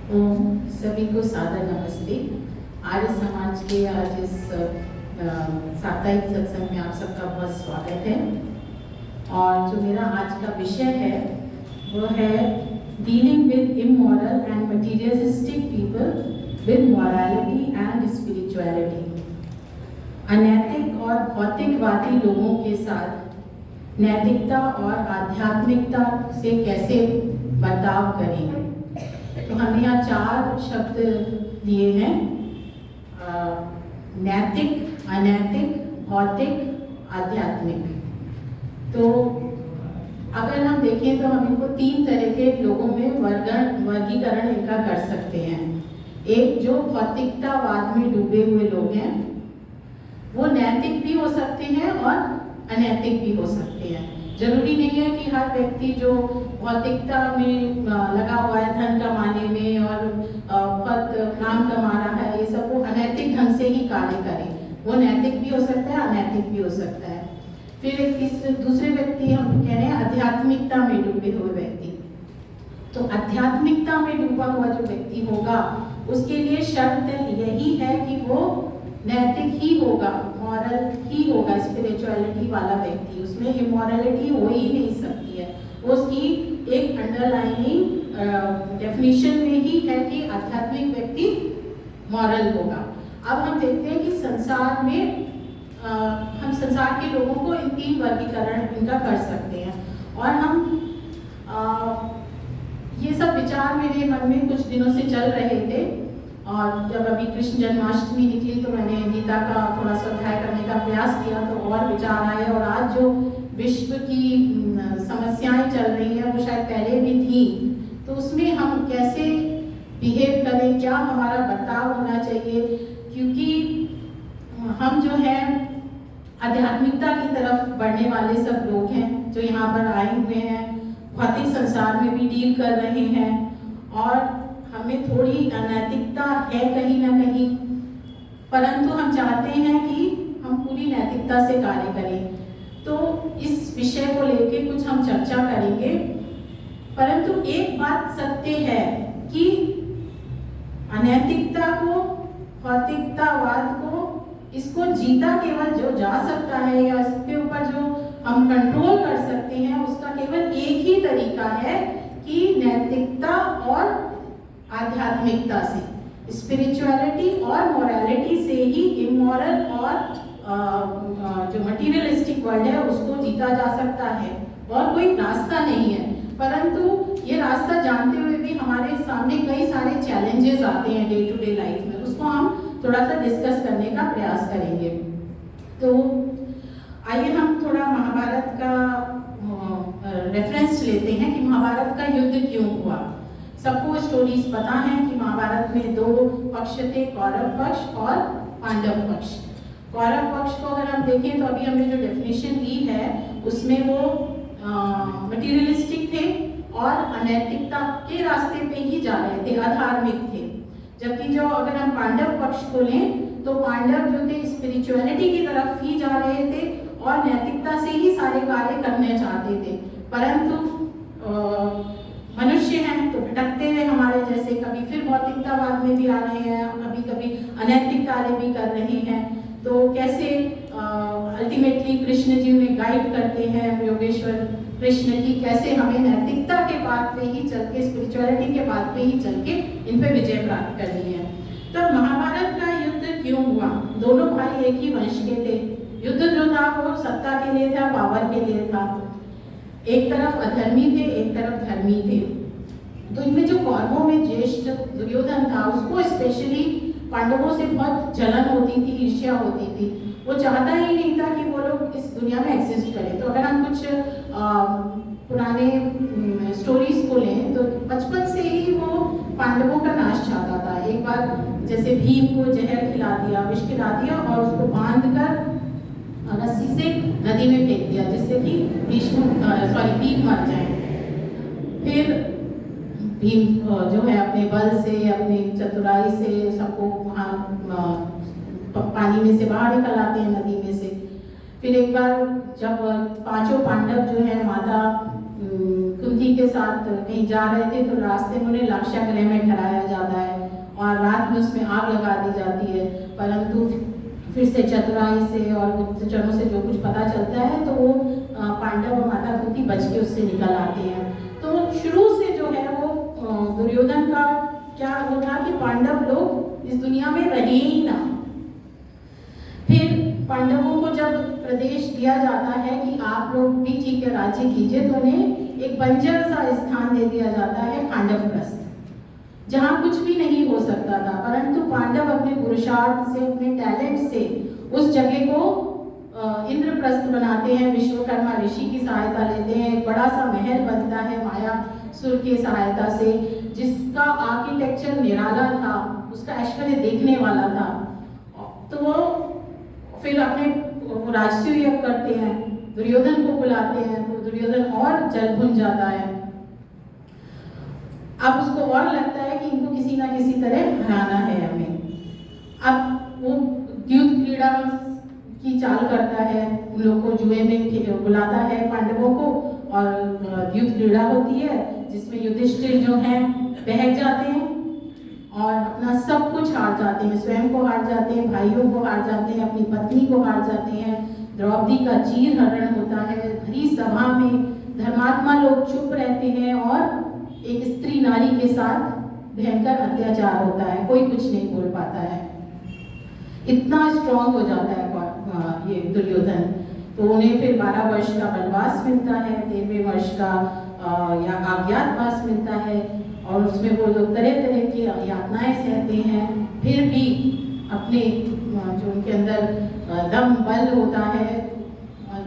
सभी को सादर नमस्ते। आर्य समाज के आज इस साप्ताहिक सत्संग में आप सबका बहुत स्वागत है। और जो मेरा आज का विषय है वो है dealing with immoral and materialistic people with morality and spirituality. अनैतिक और भौतिकवादी लोगों के साथ नैतिकता और आध्यात्मिकता से कैसे बर्ताव करें। तो हमने यहाँ 4 शब्द दिए हैं, नैतिक, अनैतिक, भौतिक, आध्यात्मिक। तो अगर हम देखें तो हम इनको 3 तरह के लोगों में वर्गीकरण इनका कर सकते हैं। एक जो भौतिकतावाद में डूबे हुए लोग हैं, वो नैतिक भी हो सकते हैं और अनैतिक भी हो सकते हैं। जरूरी नहीं है कि हर व्यक्ति जो भौतिकता में लगा हुआ है, धन कमाने में और बहुत नाम कमा रहा है, ये सब वो अनैतिक ढंग से ही कार्य करे। वो नैतिक भी हो सकता है, अनैतिक भी हो सकता है। फिर एक दूसरे व्यक्ति हम कह रहे हैं आध्यात्मिकता में डूबे हुए व्यक्ति। तो आध्यात्मिकता में डूबा हुआ जो व्यक्ति होगा उसके लिए शर्त यही है कि वो नैतिक ही होगा, मॉरल ही होगा, स्पिरिचुअलिटी वाला व्यक्ति। उसमें इमोरलिटी हो ही नहीं सकती है। वो उसकी एक अंडरलाइनिंग डेफिनेशन में ही है कि आध्यात्मिक व्यक्ति मॉरल होगा। अब हम देखते हैं कि संसार में हम संसार के लोगों को इन 3 वर्गीकरण इनका कर सकते हैं। और हम ये सब विचार मेरे मन में कुछ दिनों से चल रहे थे, और जब अभी कृष्ण जन्माष्टमी निकली तो मैंने गीता का थोड़ा सा अध्ययन करने का प्रयास किया, तो और विचार आए। और आज जो विश्व की समस्याएं चल रही हैं वो शायद पहले भी थी, तो उसमें हम कैसे बिहेव करें, क्या हमारा बर्ताव होना चाहिए। क्योंकि हम जो है आध्यात्मिकता की तरफ बढ़ने वाले सब लोग हैं जो यहाँ पर आए हुए हैं, भौतिक संसार में भी डील कर रहे हैं, और हमें थोड़ी अनैतिकता है कहीं ना कहीं, परंतु हम चाहते हैं कि हम पूरी नैतिकता से कार्य करें। तो इस विषय को लेके कुछ हम चर्चा करेंगे। परंतु एक बात सत्य है कि अनैतिकता को, भौतिकतावाद को, इसको जीता केवल जो जा सकता है या इसके ऊपर जो हम कंट्रोल कर सकते हैं, उसका केवल एक ही तरीका है कि नैतिकता और आध्यात्मिकता से, स्पिरिचुअलिटी और मोरालिटी से ही इमोरल और जो मटीरियलिस्टिक वर्ल्ड है उसको जीता जा सकता है। और कोई रास्ता नहीं है, परंतु ये रास्ता जानते हुए भी हमारे सामने कई सारे चैलेंजेस आते हैं डे टू डे लाइफ में। उसको हम थोड़ा सा डिस्कस करने का प्रयास करेंगे। तो आइए हम थोड़ा महाभारत का रेफरेंस लेते हैं कि महाभारत का युद्ध क्यों हुआ। सबको स्टोरीज पता है कि महाभारत में 2 पक्ष थे, कौरव पक्ष और पांडव पक्ष। कौरव पक्ष को अगर हम देखें तो अभी हमने जो डेफिनेशन ली है उसमें वो मटीरियलिस्टिक थे और अनैतिकता के रास्ते पे ही जा रहे थे, अधार्मिक थे। जबकि जो अगर हम पांडव पक्ष को लें तो पांडव जो थे स्पिरिचुअलिटी की तरफ ही जा रहे थे और नैतिकता से ही सारे कार्य करने चाहते थे। परंतु मनुष्य हैं तो भटकते हैं हमारे जैसे, कभी फिर भौतिकतावाद में भी आ रहे हैं, कभी कभी अनैतिक कार्य भी कर रहे हैं। तो कैसे अल्टीमेटली कृष्ण जी उन्हें गाइड करते हैं, योगेश्वर कृष्ण की कैसे हमें नैतिकता के बात पे ही चल के, स्पिरिचुअलिटी के बात पे ही चल के इन पे विजय प्राप्त करनी है। तो महाभारत का युद्ध क्यों हुआ? दोनों भाई एक ही वंश के थे। युद्ध जो था वो सत्ता के लिए था, पावर के लिए था। एक तरफ अधर्मी थे, एक तरफ धर्मी थे। तो इनमें जो कौरवों में ज्येष्ठ दुर्योधन था, उसको स्पेशली पांडवों से बहुत जलन होती थी, ईर्ष्या होती थी। वो चाहता ही नहीं था कि वो लोग इस दुनिया में एग्जिस्ट करें। तो अगर हम कुछ पुराने स्टोरीज को लें तो बचपन से ही वो पांडवों का नाश चाहता था। एक बार जैसे भीम को जहर खिला दिया, विष खिला दिया और उसको बांध कर रस्सी से नदी में फेंक दिया, जिससे कि भीम मर जाए। फिर भीम जो है अपने बल से, अपनी चतुराई से सबको वहाँ पानी में से बाहर निकल आते हैं, नदी में से। फिर एक बार जब 5 पांडव जो है माता कुंती के साथ कहीं जा रहे थे तो रास्ते में उन्हें लाक्षागृह में ठहराया जाता है और रात में उसमें आग लगा दी जाती है, परंतु फिर से चतुराई से और गुप्तचरों से जो कुछ पता चलता है तो वो पांडव और माता कुंती बच के उससे निकल आते हैं। तो शुरू से जो है वो दुर्योधन का क्या वो था कि पांडव लोग इस दुनिया में रहे ही ना। फिर पांडवों को जब प्रदेश दिया जाता है कि आप लोग भी ठीक है राज्य कीजिए, तो उन्हें एक बंजर सा स्थान दे दिया जाता है पांडवप्रस्थ, जहाँ कुछ भी नहीं हो सकता था, परंतु पांडव अपने पुरुषार्थ से अपने टैलेंट से उस जगह को इंद्रप्रस्थ बनाते हैं। विश्वकर्मा ऋषि की सहायता लेते हैं, एक बड़ा सा महल बनता है मायासुर की सहायता से, जिसका आर्किटेक्चर निराला था, उसका ऐश्वर्य देखने वाला था। तो वो फिर अपने राजसूय यज्ञ करते हैं, दुर्योधन को बुलाते हैं, तो दुर्योधन और जल भुन जाता है। अब उसको और लगता है कि इनको किसी ना किसी तरह हराना है हमें। अब वो युद्ध क्रीड़ा की चाल करता है, उन लोग को जुए में बुलाता है पांडवों को, और युद्ध क्रीड़ा होती है जिसमें युधिष्ठिर जो हैं बहक जाते हैं और अपना सब कुछ हार जाते हैं, स्वयं को हार जाते हैं, भाइयों को हार जाते हैं, अपनी पत्नी को हार जाते हैं। द्रौपदी का चीर हरण होता है, भरी सभा में धर्मात्मा लोग चुप रहते हैं और एक स्त्री नारी के साथ भयंकर अत्याचार होता है, कोई कुछ नहीं बोल पाता है। इतना स्ट्रांग हो जाता है ये दुर्योधन। तो उन्हें फिर 12 वर्ष का वनवास मिलता है, 13वें वर्ष का या अज्ञातवास मिलता है, और उसमें वो लोग तरह तरह की यातनाएं सहते हैं, फिर भी अपने जो उनके अंदर दम बल होता है,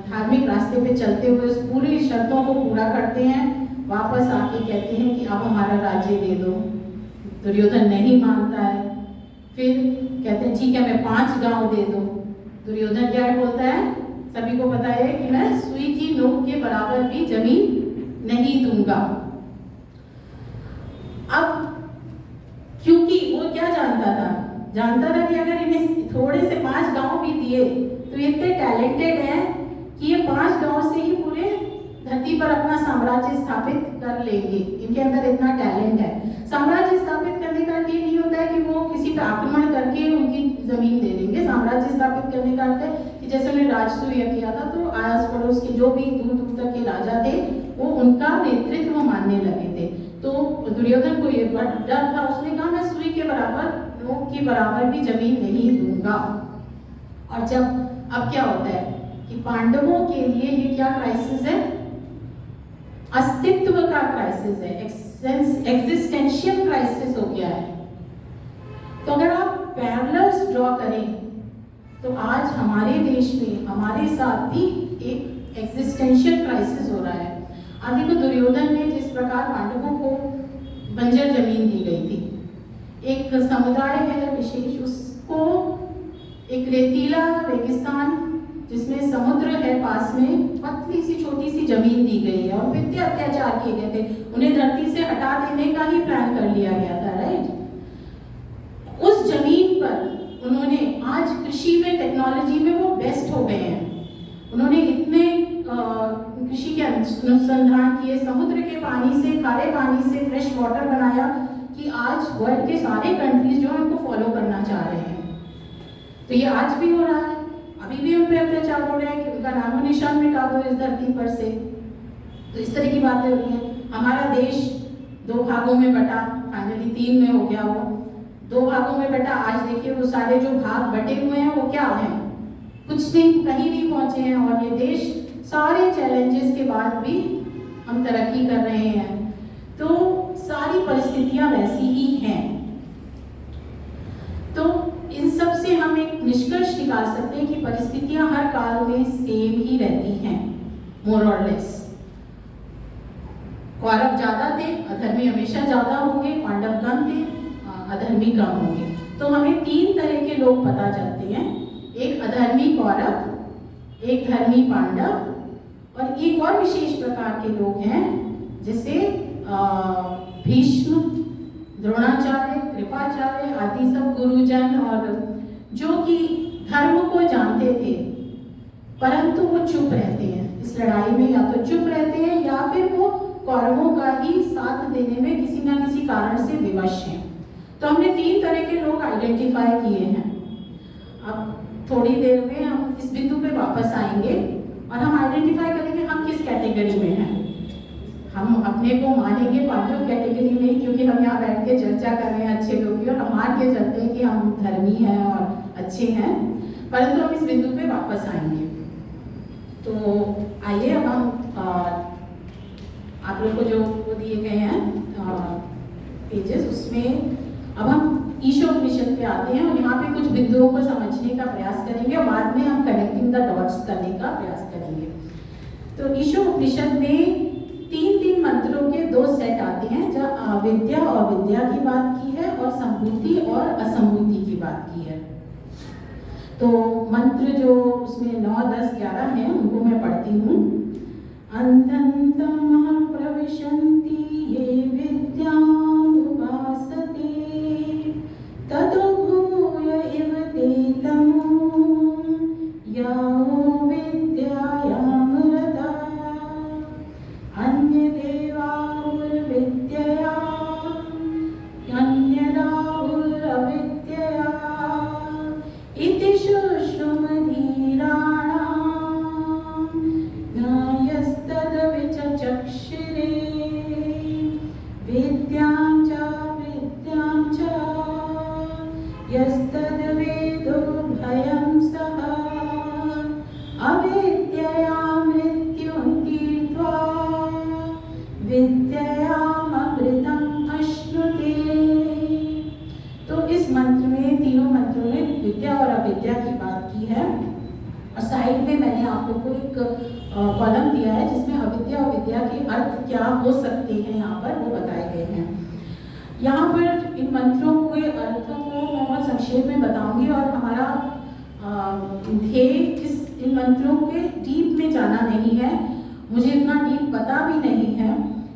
धार्मिक रास्ते पे चलते हुए उस पूरी शर्तों को पूरा करते हैं। वापस आके कहते हैं कि अब हमारा राज्य दे दो। दुर्योधन नहीं मानता है, फिर कहते हैं ठीक है मैं 5 गांव दे दो। दुर्योधन क्या बोलता है, सभी को पता है कि मैं सुई की नोक के बराबर भी जमीन नहीं दूंगा। अब क्योंकि वो क्या जानता था कि अगर इन्हें थोड़े से 5 गांव भी दिए तो ये इतने टैलेंटेड हैं कि ये 5 गांव से ही पूरे धरती पर अपना साम्राज्य स्थापित कर लेंगे। इनके अंदर इतना टैलेंट है। साम्राज्य स्थापित करने का ये नहीं होता है कि वो किसी पर आक्रमण करके उनकी जमीन दे देंगे। साम्राज्य स्थापित करने का अर्थ है कि जैसे उन्हें राजसूय किया था तो आस पड़ोस के जो भी दूर दूर तक के राजा थे वो उनका नेतृत्व मानने लगे थे। तो दुर्योधन को ये डर था, उसने कहा मैं सुई के बराबर नोक के बराबर भी जमीन नहीं दूंगा। और जब अब क्या होता है कि पांडवों के लिए ये क्या क्राइसिस है, अस्तित्व का क्राइसिस है, एग्जिस्टेंशियल क्राइसिस हो गया है। तो अगर आप पैरेलल्स ड्रॉ करें तो आज हमारे देश में हमारे साथ भी एक एग्जिस्टेंशियल क्राइसिस हो रहा है। आप देखो दुर्योधन ने जिस प्रकार पांडवों को बंजर जमीन दी गई थी, एक समुदाय है विशेष, उसको एक रेतीला रेगिस्तान जिसमें समुद्र है पास में, पतली सी छोटी सी जमीन दी गई है और इतने अत्याचार किए गए थे, उन्हें धरती से हटा देने का ही प्लान कर लिया गया था, राइट। उस जमीन पर उन्होंने आज कृषि में टेक्नोलॉजी में वो बेस्ट हो गए हैं। उन्होंने इतने कृषि के अनुसंधान किए, समुद्र के पानी से, खारे पानी से फ्रेश वाटर बनाया कि आज वर्ल्ड के सारे कंट्रीज जो है उनको फॉलो करना चाह रहे हैं। तो ये आज भी हो रहा है, अभी भी उन पे अत्याचार हो रहे हैं कि उनका नामो निशान मिटा दो इस धरती पर से। तो इस तरह की बातें हो रही हैं। हमारा देश 2 भागों में बटा, फाइनली 3 में हो गया, वो 2 भागों में बटा। आज देखिए वो सारे जो भाग बटे हुए हैं वो क्या हैं, कुछ नहीं, कहीं नहीं पहुंचे हैं। और ये देश सारे चैलेंजेस के बाद भी हम तरक्की कर रहे हैं। तो सारी परिस्थितियां वैसी ही हैं। तो इन सब से हम एक निष्कर्ष निकाल सकते हैं कि परिस्थितियां हर काल में सेम ही रहती हैं, मोर और लेस। कौरव ज्यादा थे, अधर्मी हमेशा ज्यादा होंगे, पांडव कम थे, अधर्मी कम होंगे। तो हमें 3 तरह के लोग पता चलते हैं, एक अधर्मी कौरव, एक धर्मी पांडव, और एक और विशेष प्रकार के लोग हैं जैसे भीष्म, द्रोणाचार्य, कृपाचार्य आदि सब गुरुजन, और जो कि धर्म को जानते थे परंतु वो चुप रहते हैं इस लड़ाई में, या तो चुप रहते हैं या फिर वो कौरवों का ही साथ देने में किसी ना किसी कारण से विवश हैं। तो हमने 3 तरह के लोग आइडेंटिफाई किए हैं। अब थोड़ी देर में हम इस बिंदु पे वापस आएंगे और हम आइडेंटिफाई करेंगे हम किस कैटेगरी में हैं। हम अपने को मानेंगे पांडव कैटेगरी में, क्योंकि हम यहाँ बैठ के चर्चा कर रहे हैं अच्छे लोग की, और हम मान के चलते हैं कि हम धर्मी हैं और अच्छे हैं, परंतु हम इस बिंदु पे वापस आएंगे। तो आइए अब हम आप लोग को जो वो दिए गए हैं पेजेस, उसमें अब हम ईशोपनिषद पे आते हैं और यहाँ पे कुछ बिंदुओं को समझने का प्रयास करेंगे और बाद में हम कनेक्टिंग द डॉट्स करने का प्रयास करेंगे। तो ईशोपनिषद में 3 मंत्रों के 2 सेट आते हैं, जहाँ विद्या और विद्या की बात की है और संभूति और असंभूति की बात की है। तो मंत्र जो उसमें 9, 10, 11 हैं उनको मैं पढ़ती हूँ। अंतंतम प्रविशन्ति ये विद्याम् उपासते ततो भूय इव ते तमो यावो विद्यायाम् रता अन्यदेवाहुर्विद्यया अन्यदाहुरविद्यया इति शुश्रुमधीराणाम् न्यायस्तद्विचक्षिरे विद्यां च यस्तद्वेदो भयं सः अविद्यया मृत्युं तीर्त्वा विद्यायामृतम् अश्नुते। तो इस मंत्र में, तीनों मंत्रों में विद्या और अविद्या की बात की है, और साइड में मैंने आप लोग को एक कॉलम दिया है जिसमें अविद्या और विद्या के अर्थ क्या हो सकते हैं, यहाँ पर वो बताए गए हैं। यहाँ पर इन मंत्रों के अर्थों को मैं बहुत संक्षेप में बताऊंगी, और हमारा ध्येय इन मंत्रों के डीप में जाना नहीं है। मुझे इतना डीप पता भी नहीं है,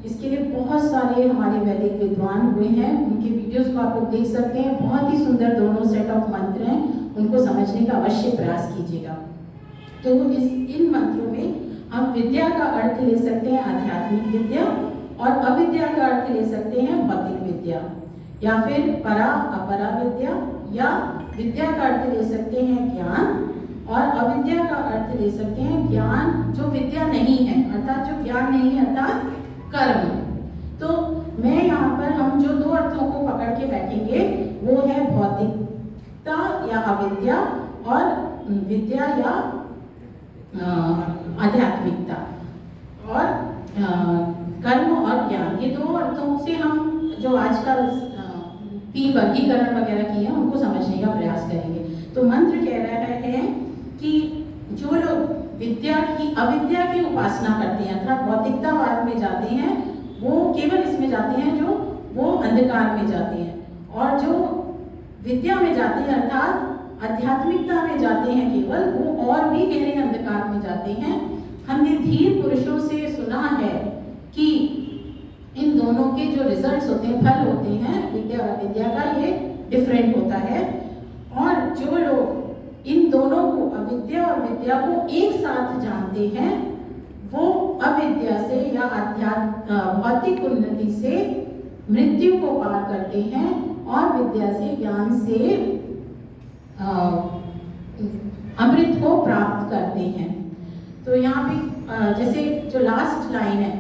इसके लिए बहुत सारे हमारे वैदिक विद्वान हुए हैं, उनके वीडियोस को आप लोग देख सकते हैं। बहुत ही सुंदर दोनों सेट ऑफ मंत्र हैं, उनको समझने का अवश्य प्रयास कीजिएगा। तो इन मंत्रों में हम विद्या का अर्थ ले सकते हैं आध्यात्मिक विद्या, और अविद्या का अर्थ ले सकते हैं भौतिक विद्या, या फिर परा अपरा विद्या, या विद्या का अर्थ ले सकते हैं ज्ञान, और अविद्या का अर्थ ले सकते हैं ज्ञान जो विद्या नहीं है, अर्थात जो ज्ञान नहीं है, अर्थात कर्म। तो मैं यहाँ पर हम जो 2 अर्थों को पकड़ के बैठेंगे वो है भौतिकता या अविद्या, और विद्या या आध्यात्मिकता, और कर्म और ज्ञान। ये 2 अर्थों से हम जो आज का 3 वर्गीकरण वगैरह किए हैं उनको समझने का प्रयास करेंगे। तो मंत्र कह रहा है कि जो लोग विद्या की अविद्या की उपासना करते हैं, अर्थात भौतिकतावाद में जाते हैं, वो केवल इसमें जाते हैं जो वो अंधकार में जाते हैं, और जो विद्या में जाते हैं अर्थात आध्यात्मिकता में जाते हैं केवल, वो और भी गहरे अंधकार में जाते हैं। हमने धीर पुरुषों से सुना है कि इन दोनों के जो रिजल्ट्स होते हैं, फल होते हैं विद्या और अविद्या का, ये डिफरेंट होता है। और जो लोग इन दोनों को, अविद्या और विद्या को एक साथ जानते हैं, वो अविद्या से या भौतिक उन्नति से मृत्यु को पार करते हैं, और विद्या से, ज्ञान से अमृत को प्राप्त करते हैं। तो यहाँ पे जैसे जो लास्ट लाइन है,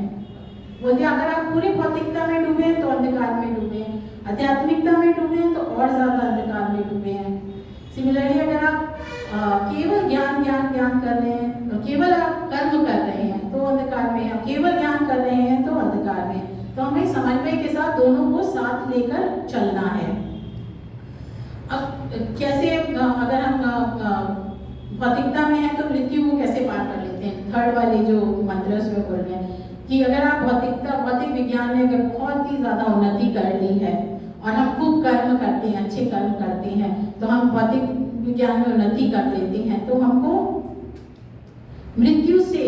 बोलते हैं अगर आप पूरी भौतिकता में डूबे हैं तो अंधकार में डूबे हैं, आध्यात्मिकता में डूबे हैं तो और ज्यादा अंधकार में डूबे हैं। सिमिलरली अगर आप केवल ज्ञान कर रहे हैं, तो केवल आप कर्म कर रहे हैं तो अंधकार में, आप केवल ज्ञान कर रहे हैं तो अंधकार में। तो हमें समन्वय के साथ दोनों को साथ लेकर चलना है। अब कैसे, अगर हम भौतिकता में हैं तो मृत्यु को कैसे पार कर लेते हैं, थर्ड वाले जो मंत्र में बोल रहे हैं कि अगर आप भौतिक विज्ञान में अगर बहुत ही ज्यादा उन्नति कर ली है और हम खूब कर्म करते हैं, अच्छे कर्म करते हैं, तो हम भौतिक विज्ञान में उन्नति कर लेते हैं, तो हमको मृत्यु से,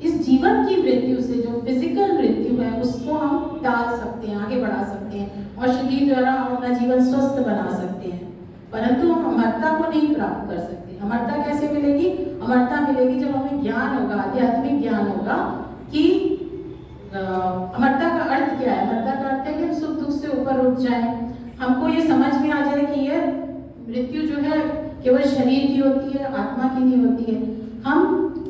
इस जीवन की मृत्यु से, जो फिजिकल मृत्यु है उसको हम टाल सकते हैं, आगे बढ़ा सकते हैं, और शरीर द्वारा हम अपना जीवन स्वस्थ बना सकते हैं। परंतु हम अमरता को नहीं प्राप्त कर सकते। अमरता कैसे मिलेगी? अमरता मिलेगी जब हमें ज्ञान होगा, आध्यात्मिक ज्ञान होगा कि अमरता का अर्थ क्या है? अमरता का अर्थ है कि हम सुख दुख से ऊपर उठ जाएं, हमको ये समझ में आ जाए कि ये मृत्यु जो है केवल शरीर की होती है, आत्मा की नहीं होती है। हम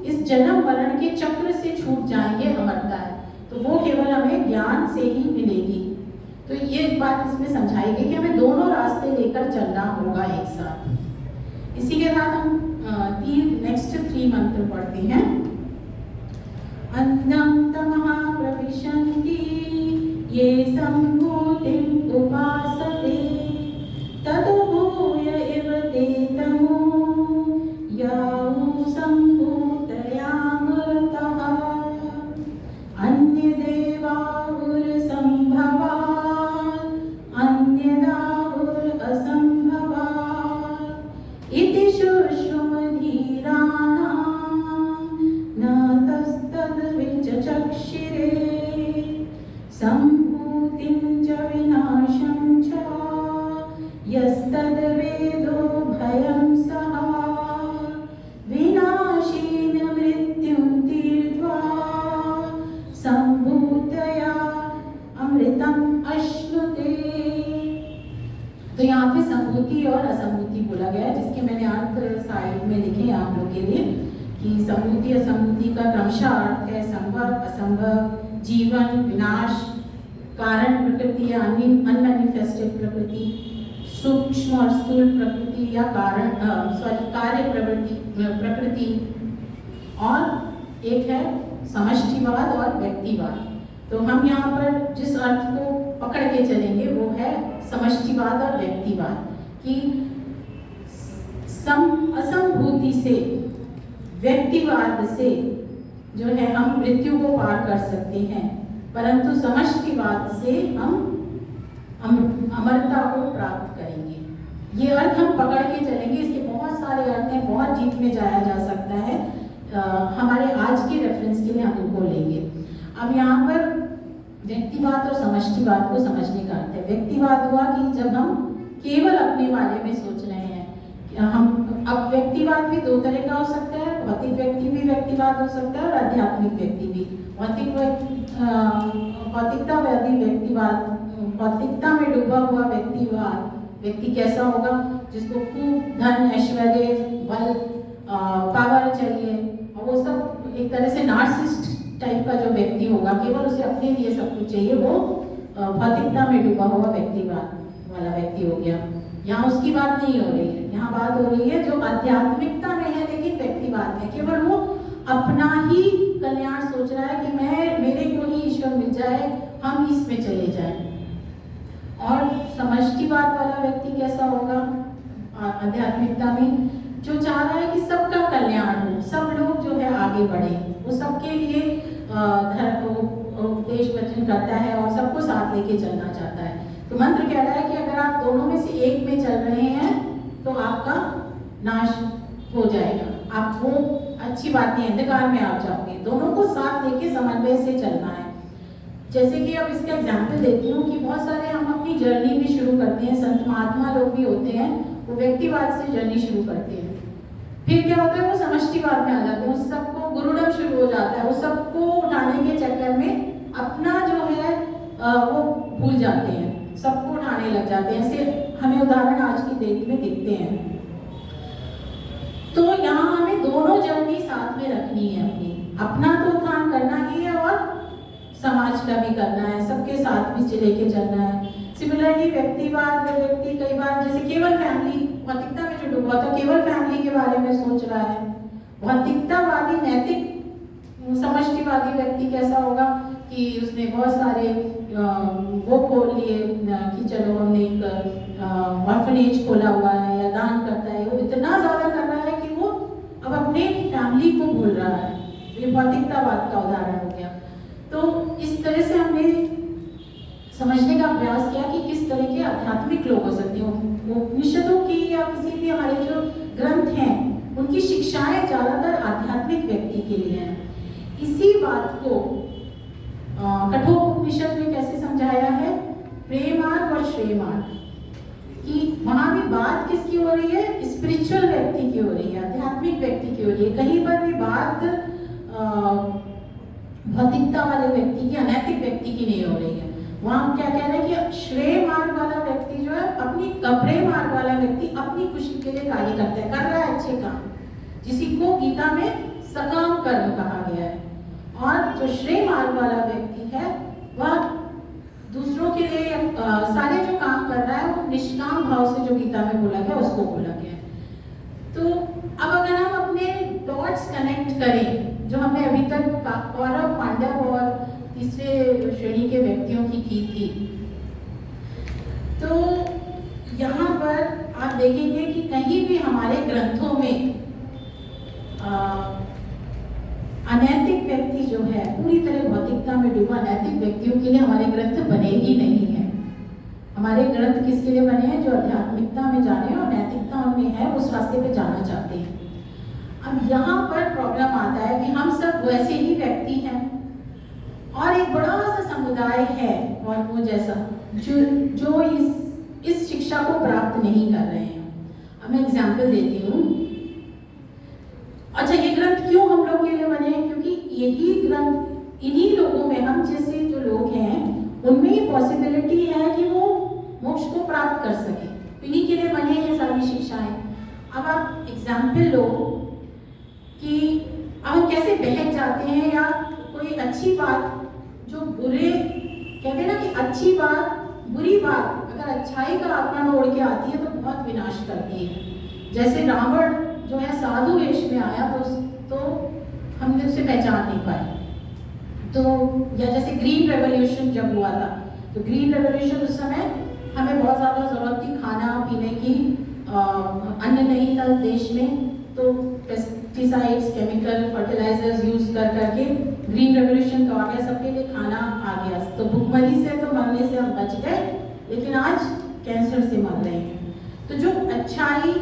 इस जन्म मरण के चक्र से छूट जाएंगे, अमरता है। तो वो केवल हमें ज्ञान से ही मिलेगी। तो ये बात इसमें समझाई गई कि हमें दोनों रास्ते लेकर चलना होगा एक साथ। इसी के साथ हम नेक्स्ट 3 मंत्र पढ़ते हैं। अन्नं तमः प्रविशन्ति ये सम्भूतिम् उपासते तद्भूय इव ते तमो यावु सम्भूतया मृतः अन्यदेवाहुर्सम्भवात् अन्यदाहुर् असम्भवात् इति शुश्रुमधीराणां न तस्तद्विचक्षिरे सम्भूतिं च विनाशं च यस्तद्वेदो भयं सः विनाशेन मृत्युं तीर्त्वा सम्भूतया अमृतम् अश्नुते। तो यहाँ पे संभूति और असंभूति बोला गया है, जिसके मैंने अर्थ साइड में लिखे आप लोग के लिए कि संभूति असंभूति का क्रमशः अर्थ है संभव असंभव, जीवन विनाश, कारण प्रकृति या अनमैनिफेस्टेड प्रकृति, सूक्ष्म और स्थूल प्रकृति या कारण कार्य प्रकृति, और एक है समष्टिवाद और व्यक्तिवाद। तो हम यहाँ पर जिस अर्थ को पकड़ के चलेंगे वो है समष्टिवाद और व्यक्तिवाद, कि असंभूति से, व्यक्तिवाद से जो है हम मृत्यु को पार कर सकते हैं, परंतु समष्टिवाद से हम अमरता को प्राप्त करेंगे। ये अर्थ हम पकड़ के चलेंगे। इसके बहुत सारे अर्थ हैं, बहुत डीप में जाया जा सकता है। हमारे आज के रेफरेंस के लिए हम उनको लेंगे। अब यहाँ पर व्यक्तिवाद और समष्टिवाद को समझने का अर्थ है। व्यक्तिवाद हुआ कि जब हम केवल अपने बारे में सोच रहे हैं। हम अब व्यक्तिवाद भी 2 तरह का हो सकता है, भौतिक व्यक्ति भी व्यक्तिवाद हो सकता है और आध्यात्मिक व्यक्ति भी। भौतिकतावादी व्यक्तिवाद, भौतिकता में डूबा हुआ व्यक्तिवाद, व्यक्ति कैसा होगा? जिसको खूब धन, ऐश्वर्य, बल, पावर चाहिए, और वो सब एक तरह से नार्सिसिस्ट टाइप का जो व्यक्ति होगा, केवल उसे अपने लिए सब कुछ चाहिए, वो भौतिकता में डूबा हुआ व्यक्तिवाद वाला व्यक्ति हो गया। यहाँ उसकी बात नहीं हो रही है, यहाँ बात हो रही है जो आध्यात्मिकता में है लेकिन व्यक्तिवाद में केवल वो अपना ही कल्याण सोच रहा है कि मेरे को ही ईश्वर मिल जाए, हम इसमें चले जाएं। और समष्टिवाद वाला व्यक्ति कैसा होगा आध्यात्मिकता में? जो चाह रहा है कि सबका कल्याण हो, सब लोग जो है आगे बढ़े, वो सबके लिए उपदेश वचन करता है और सबको साथ लेके चलना चाहता है। तो मंत्र कह रहा है कि अगर आप दोनों में से एक में चल रहे हैं तो आपका नाश हो जाएगा, आप वो अच्छी बात नहीं, अंधकार में आप जाओगे। दोनों को साथ लेके समन्वय से चलना है। जैसे कि अब इसका एग्जाम्पल देती हूँ कि बहुत सारे हम अपनी जर्नी भी शुरू करते हैं, संत महात्मा लोग भी होते हैं, वो व्यक्तिवाद से जर्नी शुरू करते हैं, फिर क्या होता है वो समष्टिवाद में आ जाते हैं, उस सबको गुरुडम शुरू हो जाता है, वो सबको उठाने के चक्कर में अपना जो है वो भूल जाते हैं, सबको उठाने लग जाते हैं। ऐसे हमें उदाहरण आज की डेट में दिखते हैं। तो यहाँ हमें दोनों जर्नी साथ में रखनी है, अपना तो उत्थान करना ही है और समाज का भी करना है, सबके साथ भी लेके चलना है। सिमिलरली व्यक्तिवाद, व्यक्ति कई बार जैसे केवल फैमिली, भौतिकता में जो डूबा था केवल फैमिली के बारे में सोच रहा है। भौतिकतावादी नैतिक समष्टिवादी व्यक्ति कैसा होगा कि उसने बहुत सारे वो खोल लिए कि चलो हमने एक ऑर्फनेज खोला हुआ है या दान करता है, वो इतना ज़्यादा कर रहा है कि वो अब अपने फैमिली को भूल रहा है। ये भौतिकतावाद का उदाहरण हो गया। तो इस तरह से हमने समझने का प्रयास किया कि किस तरह के आध्यात्मिक लोग हो सकते हैं। उपनिषदों की या किसी भी हमारे जो ग्रंथ हैं उनकी शिक्षाएं ज़्यादातर आध्यात्मिक व्यक्ति के लिए हैं। इसी बात को कठोपनिषद में कैसे समझाया है? प्रेमार्ग और श्रेयमार्ग, कि वहाँ भी बात किसकी हो रही है? स्पिरिचुअल व्यक्ति की हो रही है, आध्यात्मिक व्यक्ति की हो रही है। कहीं पर भी बात भौतिकता वाले व्यक्ति की, अनैतिक व्यक्ति की नहीं हो रही है। वहाँ हम क्या कह रहे हैं कि श्रेय मार्ग वाला व्यक्ति जो है, अपनी कपड़े मार्ग वाला व्यक्ति अपनी खुशी के लिए कार्य करता है, कर रहा है अच्छे काम, जिसी को गीता में सकाम कर्म कहा गया है। और जो श्रेय मार्ग वाला व्यक्ति है वह दूसरों के लिए सारे जो काम कर रहा है वो निष्काम भाव से, जो गीता में बोला गया उसको बोला गया है। तो अब अगर हम अपने डॉट्स कनेक्ट करें, जो हमने अभी तक कौरव, पांडव और तीसरे श्रेणी के व्यक्तियों की थी, तो यहाँ पर आप देखेंगे कि कहीं भी हमारे ग्रंथों में अनैतिक व्यक्ति जो है, पूरी तरह भौतिकता में डूबा अनैतिक व्यक्तियों के लिए हमारे ग्रंथ बने ही नहीं है। हमारे ग्रंथ किसके लिए बने हैं? जो आध्यात्मिकता में जाने और नैतिकता उनमें है, उस रास्ते पे जाना चाहते हैं। अब यहाँ पर प्रॉब्लम आता है कि हम सब वैसे ही व्यक्ति हैं और एक बड़ा सा समुदाय है और वो जैसा जो इस शिक्षा को प्राप्त नहीं कर रहे हैं। अब मैं एग्जाम्पल देती हूँ। अच्छा, ये ग्रंथ क्यों हम लोग के लिए बने हैं? क्योंकि यही ग्रंथ, इन्हीं लोगों में, हम जैसे जो लोग हैं उनमें ये पॉसिबिलिटी है कि वो मोक्ष को प्राप्त कर सके, इन्हीं के लिए बने हैं सारी शिक्षाएं। अब आप एग्जाम्पल लो कि हम कैसे बहक जाते हैं, या कोई अच्छी बात जो बुरे कहते हैं ना कि अच्छी बात, बुरी बात अगर अच्छाई का आत्मा ओढ़ के आती है तो बहुत विनाश करती है। जैसे रावण जो है साधु वेश में आया तो हमने उसे पहचान नहीं पाए। तो या जैसे ग्रीन रेवोल्यूशन जब हुआ था, तो ग्रीन रेवोल्यूशन उस समय हमें बहुत ज़्यादा ज़रूरत थी खाना पीने की, अन्न नहीं था देश में, तो पेस्टिसाइड्स, केमिकल फर्टिलाइजर्स यूज कर करके ग्रीन रेवोल्यूशन तो आ गया, सबके लिए खाना आ गया। तो भुखमरी से तो मरने से हम बच गए, लेकिन आज कैंसर से मर रहे हैं। तो जो अच्छाई,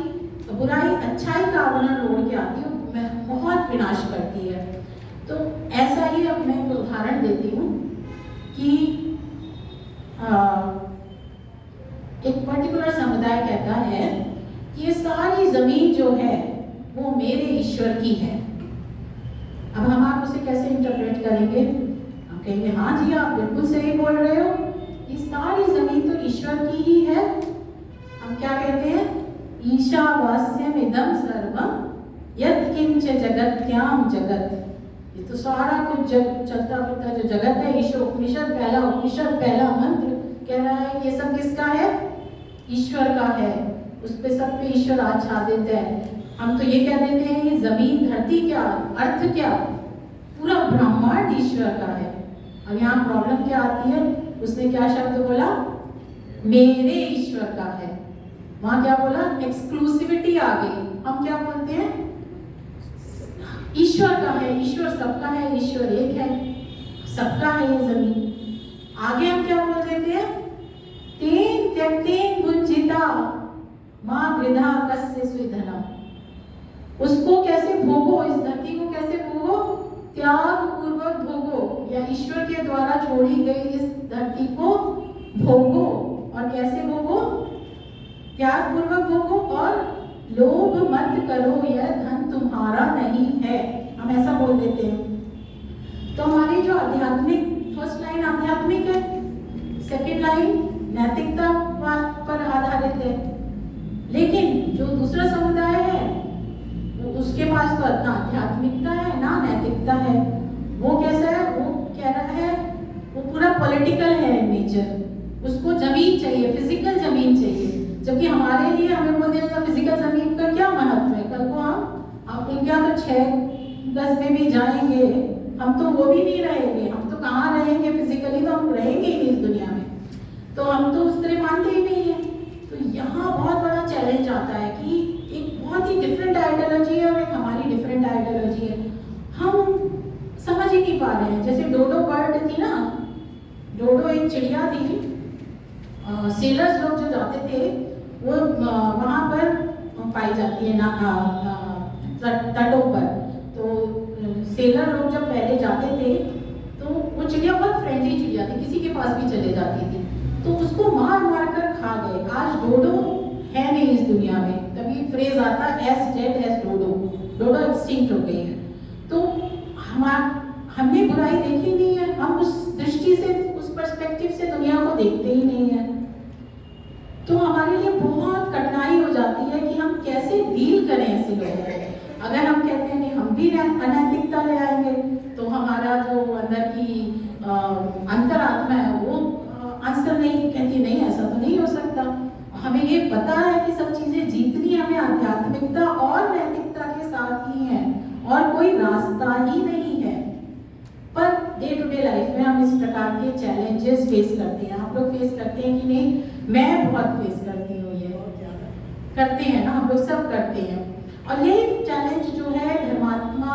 बुराई अच्छाई का आवरण ओढ़ के आती है वो बहुत विनाश करती है। तो ऐसा ही अब मैं एक उदाहरण देती हूँ कि एक पर्टिकुलर समुदाय कहता है कि ये सारी जमीन जो है वो मेरे ईश्वर की है। अब हम आप उसे कैसे इंटरप्रेट करेंगे? हम कहेंगे हाँ जी, आप बिल्कुल सही बोल रहे हो, ये सारी जमीन तो ईश्वर की ही है। हम क्या कहते हैं? ईशावास्यम इदं सर्वम यत्किंच जगत्याम जगत। ये तो सारा कुछ चलता फिरता जो जगत है, ईश्वर उपनिषद पहला मंत्र कह रहा है कि ये सब किसका है? ईश्वर का है। उस पे सब पे ईश्वर आच्छादित है। हम तो ये कह देते हैं ये जमीन धरती क्या, अर्थ क्या, पूरा ब्रह्मांड ईश्वर का है। अब यहाँ प्रॉब्लम क्या आती है? उसने क्या शब्द बोला? मेरे ईश्वर का है। वहां क्या बोला? एक्सक्लूसिविटी आ गई। हम क्या बोलते हैं? ईश्वर का है, ईश्वर सबका है, ईश्वर एक है, सबका है ये जमीन। आगे हम क्या बोल देते हैं? तेन त्यक्तेन भुंजिता मां वृद्धा कस्य स्विधनम। उसको कैसे भोगो, इस धरती को कैसे भोगो? त्याग पूर्वक भोगो, या ईश्वर के द्वारा छोड़ी गई इस धरती को भोगो। और कैसे भोगो? त्याग पूर्वक भोगो, और लोभ मत करो, यह धन तुम्हारा नहीं है। हम ऐसा बोल देते हैं। तो हमारी जो आध्यात्मिक, फर्स्ट लाइन आध्यात्मिक है, सेकंड लाइन नैतिकता पर आधारित है। लेकिन जो दूसरा समुदाय है उसके पास तो ना आध्यात्मिकता है ना नैतिकता है। वो कैसा है? वो कह रहा है वो पूरा पॉलिटिकल है नेचर, उसको जमीन चाहिए, फिजिकल जमीन चाहिए। जबकि हमारे लिए हमें बोल दिया जाए फिजिकल जमीन का क्या महत्व है। कल को हम इनके यहाँ तो 6 गज में भी जाएंगे, हम तो वो भी नहीं रहेंगे। हम तो कहाँ रहेंगे फिजिकली? तो हम रहेंगे ही नहीं इस दुनिया में। तो हम तो उस तरह मानते ही नहीं है। तो यहाँ बहुत बड़ा चैलेंज आता है कि एक बहुत ही डिफरेंट आइडियोलॉजी है और एक हमारी डिफरेंट आइडियोलॉजी है। हम समझ ही नहीं पा रहे हैं। जैसे डोडो बर्ड थी ना, डोडो एक चिड़िया थी। सेलर्स लोग जो जाते थे वो वहाँ पर पाई जाती है ना तटों पर। तो सेलर लोग जब पहले जाते थे तो वो चिड़िया बहुत फ्रेंडली चिड़िया थी, किसी के पास भी चले जाती थी। तो उसको मार मार कर खा गए। आज डोडो है नहीं इस दुनिया में, तभी फ्रेज आता है एज डेड एज डोडो, डोडो एक्सटिंक्ट हो गई है। तो हमने बुराई देखी नहीं है, हम उस दृष्टि से, उस पर्सपेक्टिव से दुनिया को देखते ही नहीं है। तो हमारे लिए बहुत कठिनाई हो जाती है कि हम कैसे डील करें ऐसे लोगों को। अगर हम कहते हैं नहीं हम भी अनैतिकता ले आएंगे, तो हमारा जो अंदर की अंतरात्मा है वो आंसर नहीं कहती, नहीं ऐसा तो नहीं हो सकता। हमें ये पता है कि सब चीजें जीतनी हमें आध्यात्मिकता और नैतिकता के साथ ही है, और कोई रास्ता ही नहीं है। Per day to day life में हम इस प्रकार के चैलेंजेस फेस करते हैं। आप लोग फेस करते हैं कि नहीं? मैं बहुत फेस करती हूँ, ये करते हैं ना, हम लोग सब करते हैं। और यही चैलेंज जो है धर्मात्मा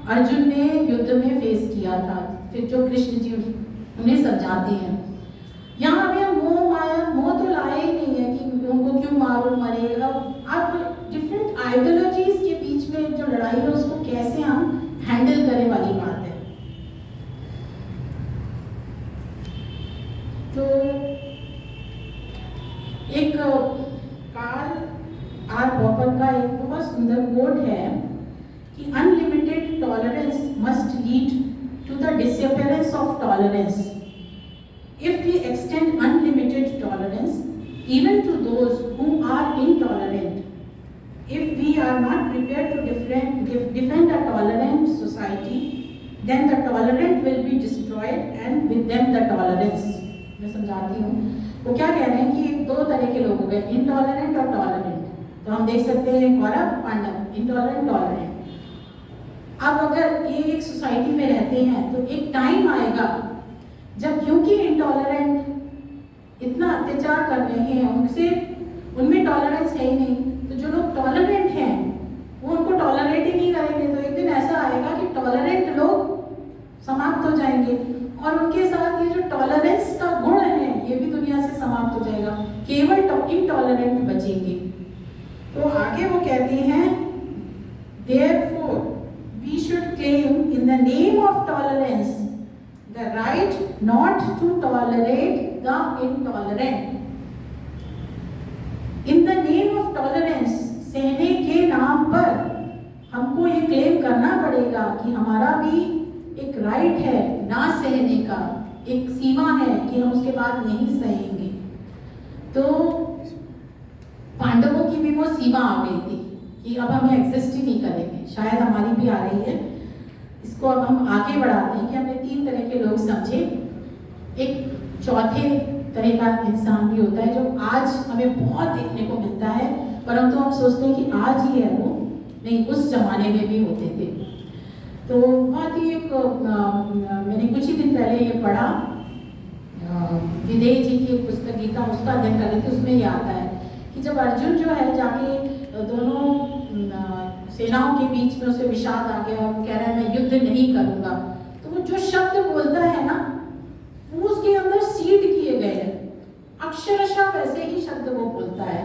अर्जुन ने युद्ध में फेस किया था, फिर जो कृष्ण जी उन्हें समझाते हैं। यहाँ हमें मोह तो लाए ही नहीं है कि उनको क्यों मारो, मरेगा। अब डिफरेंट आइडियोलॉजीज के बीच में जो लड़ाई है उसको कैसे हम हैंडल करें वाली बात है। तो एक कार्ल आर पॉपर का एक बहुत सुंदर कोट है कि unlimited tolerance must lead to the disappearance of tolerance. If we extend unlimited tolerance even to those who are intolerant, if we are not prepared to defend a tolerant society, then the tolerant will be destroyed and with them the tolerance. मैं समझाती हूँ। वो क्या कह रहे हैं कि दो तरह के लोग हो गए, इंटॉलरेंट और टॉलरेंट। तो हम देख सकते हैं कौरव पांडव, इंटॉलरेंट टॉलरेंट। अब अगर ये एक सोसाइटी में रहते हैं तो एक टाइम आएगा जब क्योंकि इंटॉलरेंट इतना अत्याचार कर रहे हैं, उनसे उनमें टॉलरेंस है ही नहीं, तो जो लोग टॉलरेंट हैं वो उनको टॉलरेट ही नहीं करेंगे। तो एक दिन ऐसा आएगा कि टॉलरेंट लोग समाप्त हो जाएंगे और उनके साथ ये जो टॉलरेंस का गुण है ये भी दुनिया से समाप्त हो जाएगा, केवल इंटॉलरेंट बचेंगे। तो आगे वो कहते हैं therefore we should claim in the name of tolerance the right not to tolerate the intolerant. In the name of tolerance, सहने के नाम पर हमको ये क्लेम करना पड़ेगा कि हमारा भी एक राइट है ना सहने का, एक सीमा है कि हम उसके बाद नहीं सहेंगे। तो पांडवों की भी वो सीमा आ गई थी कि अब हम एग्जिस्ट ही नहीं करेंगे, शायद हमारी भी आ रही है। इसको अब हम आगे बढ़ाते हैं कि हमने तीन तरह के लोग समझे। एक चौथे तरह का इंसान भी होता है जो आज हमें बहुत देखने को मिलता है, परंतु हम सोचते हैं कि आज ही है वो, नहीं उस जमाने में भी होते थे। तो बहुत ही एक मैंने कुछ ही दिन पहले ये पढ़ा, विदेह जी की एक पुस्तक गीता, उसका अध्ययन कर रही थी। उसमें ये आता है कि जब अर्जुन जो है जाके दोनों सेनाओं के बीच में उसे विषाद आ गया और कह रहा है मैं युद्ध नहीं करूंगा, तो वो जो शब्द बोलता है ना वो उसके अंदर सीड किए गए हैं, अक्षरशः वैसे ही शब्द वो बोलता है।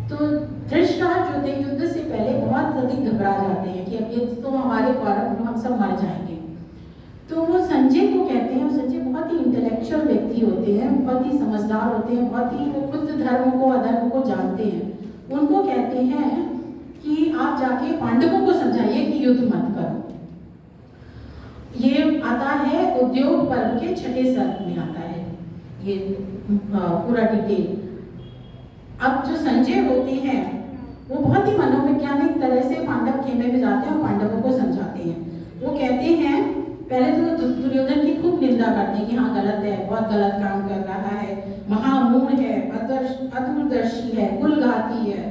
तो धृतराष्ट्र जो थे युद्ध से पहले बहुत अधिक घबरा जाते हैं कि अब ये तो हमारे कौरव हम सब मर जाएंगे। तो वो संजय को कहते हैं, संजय बहुत ही इंटेलेक्चुअल व्यक्ति होते हैं, बहुत ही समझदार होते हैं, बहुत ही वो खुद धर्म को अधर्म को जानते हैं। उनको कहते हैं कि आप जाके पांडवों को समझाइए कि युद्ध मत करो। ये आता है उद्योग पर्व के 6ठे सर्ग में आता है ये पूरा डिटेल। अब जो संजय होते हैं वो बहुत ही मनोवैज्ञानिक तरह से पांडव खेमे में जाते हैं और पांडवों को समझाते हैं। वो कहते हैं पहले तो दुर्योधन की खूब निंदा करते हैं कि हाँ गलत है, बहुत गलत काम कर रहा है, महामूढ़ है, अदूरदर्शी है, कुलघाती है,